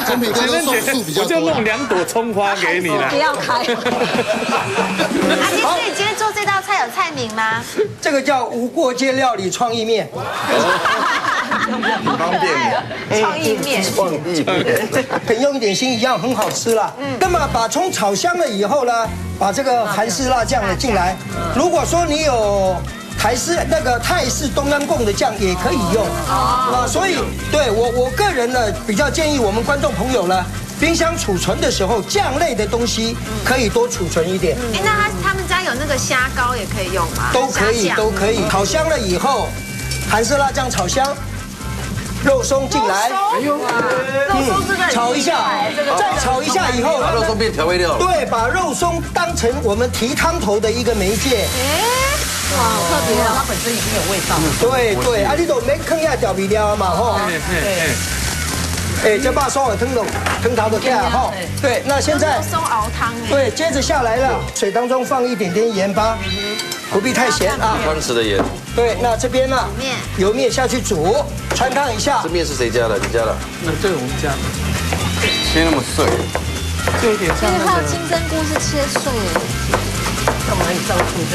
中美哥都送数比较我就多。弄2朵葱花给你了不。要开。阿基，所以你今天做这道菜有菜名吗？这个叫无过界料理创意面。很方便，创意面。创意面，很用一点心一样，很好吃啦。那么把葱炒香了以后呢，把这个韩式辣酱呢进来。如果说你有泰式东阳贡的酱也可以用啊，所以对我个人呢比较建议我们观众朋友呢，冰箱储存的时候酱类的东西可以多储存一点。哎，那他们家有那个虾膏也可以用吗？都可以，虾酱都可以。炒香了以后，韩式辣酱炒香，肉松进来，肉松这个炒一下，再炒一下以后，把肉松变调味料了。对，把肉松当成我们提汤头的一个媒介。哇，好特别哦，它本身已经有味道了。对对，啊，你都没坑下调味料嘛吼。哎，这把松耳汤头的起来哈。对，那现在肉松熬汤哎。对，接着下来了，水当中放一点点盐巴，不必太咸啊。汤匙的盐，对，那这边呢，油面下去煮，穿烫一下这。面是谁家的？你家的？那对我们家切那么碎，就有点像因为它的金针菇是切碎的。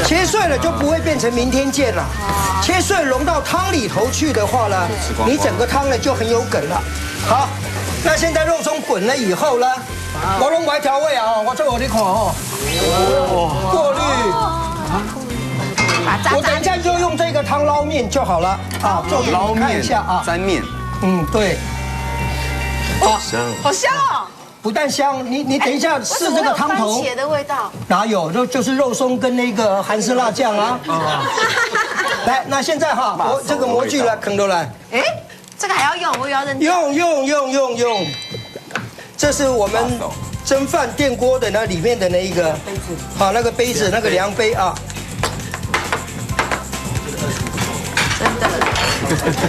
切碎了就不会变成明天见了。切碎融到汤里头去的话呢，你整个汤呢就很有梗了。好，那现在肉松滚了以后呢，我弄白调味啊，我做我的看哦。过滤。我等一下就用这个汤捞面就好了啊，做给你看一下啊。沾面，对。香。好香哦！不但香，你等一下试这个汤头。番茄的味道。哪有？就是肉松跟那个韩式辣酱啊。来，那现在哈，我这个模具来啃都来。哎，这个还要用，我也要认真。用。这是我们蒸饭电锅的那里面的那一个杯子，好，那个杯子那个量杯啊。真的。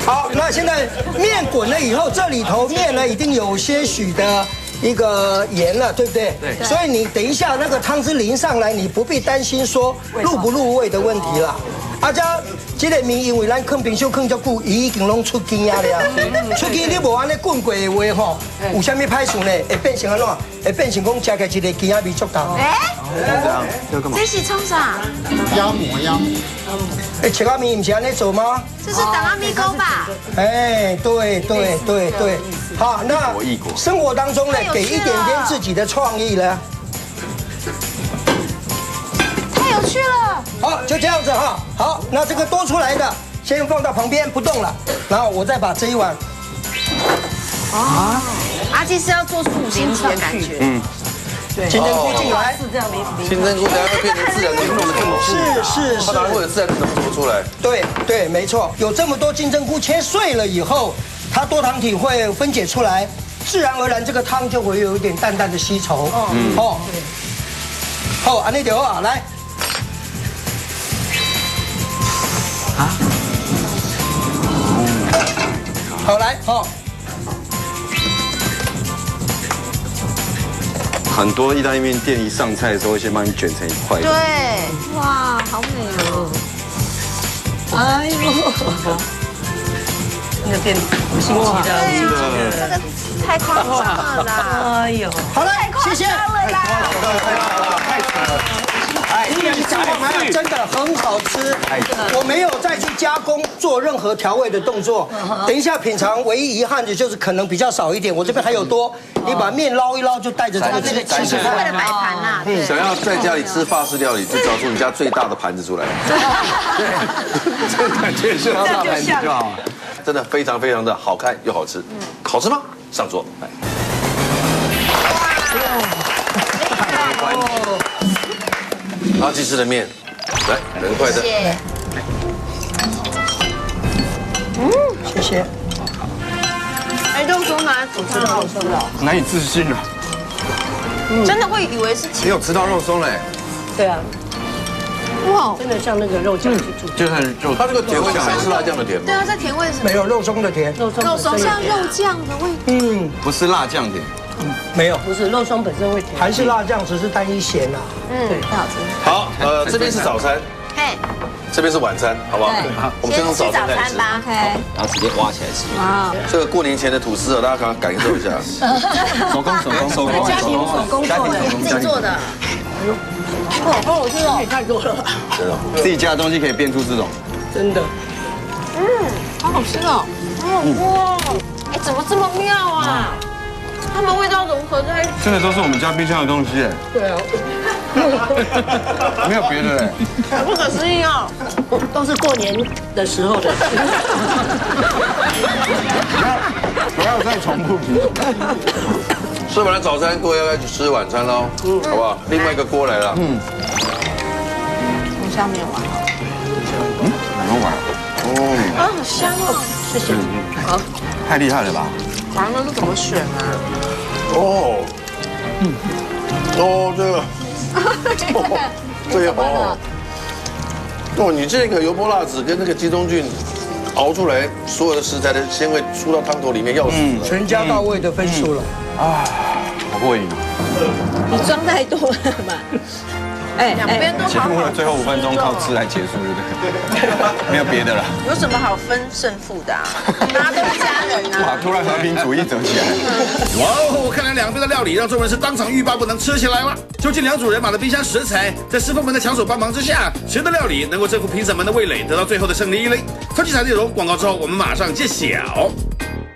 好，那现在面滚了以后，这里头面呢已经有些许的一个盐了，对不对？对。所以你等一下那个汤汁淋上来，你不必担心说入不入味的问题了。啊，这个面因为咱放冰箱放较久，伊已经拢出筋啊了。出筋你无安尼滚过的话吼，有啥物歹处呢？会变成安怎？会变成讲吃起来一个筋仔味足重。哎，这样要干嘛？这是冲啥？压膜呀。哎，切拉米不是安尼做吗？这是达拉米糕吧？哎，对。好，那生活当中呢，给一点点自己的创意呢。太有趣了。好，就这样子哈。好，那这个多出来的先放到旁边不动了，然后我再把这一碗。阿基是要做出五星级的感觉。金针菇进来。金针菇等下会变成自然凝固的这种。是。它当然会有自然凝固出来。对，没错。有这么多金针菇切碎了以后，它多糖体会分解出来，自然而然这个汤就会有一点淡淡的稀稠。好，安尼就好，来。好，来，很多意大利面店一上菜的时候会先帮你卷成一块。对。哇，好美哦！哎呦，那个变五星级的，这个太夸张了啦！哎呦，好了，谢谢。太扯了。真的很好吃，我没有再去加工做任何调味的动作。等一下品尝，唯一遗憾的就是可能比较少一点。我这边还有多，你把面捞一捞就带着这个吃是为了摆盘呐。想要在家里吃法式料理，就找出你家最大的盘子出来。对，这感觉是大盘子就好。真的非常非常的好看又好吃，好吃吗？上桌来。阿基师的面，来，很快的。谢谢。哎，肉松拿来煮真的好吃哦，难以置信啊！真的会以为是你有吃到肉松嘞？对啊，哇，真的像那个肉酱去煮，就很肉，它这个甜味像韩式辣酱的甜吗？对啊，这甜味是什么？没有肉松的甜，肉松像肉酱的味。不是辣酱甜。没有，不是肉松本身会甜，韩式辣酱只是单一咸啊。对，太好吃。好，这边是早餐，嘿，这边是晚餐，好不好？好，我们先从早餐开始。吧。OK。然后直接挖起来吃。哇，这个过年前的吐司哦，大家赶快感受一下。手工家庭手工做的，自己做的。好好吃哦，太多了，真的。自己家的东西可以变出这种。真的。好好吃哦，哇，哎，怎么这么妙啊？它们味道融合在一起。真的都是我们家冰箱的东西哎。对啊，没有别的哎。好不可思议哦。都是过年的时候的。不要再重复。吃完了早餐，各位要开始吃晚餐喽，好不好？另外一个锅来了，红烧面碗。很好玩。啊，好香哦！谢谢。好，太厉害了吧？黄了是怎么选啊？哦，哦，这个，这个哦，哦，你这个油泼辣子跟那个鸡中菌熬出来，所有的食材的鲜味出到汤头里面，要死了。全家到位的分数了。好过瘾啊！你装太多了吧？哎，两边都节目的最后5分钟靠吃来结束，对不对？没有别的了。有什么好分胜负的啊？大家都是家人啊。哇，突然和平主义走起来。哇哦！看来两边的料理让众人是当场欲罢不能，吃起来了。究竟两组人马的冰箱食材，在师傅们的抢手帮忙之下，谁的料理能够征服评审们的味蕾，得到最后的胜利呢？超级彩内容广告之后，我们马上揭晓。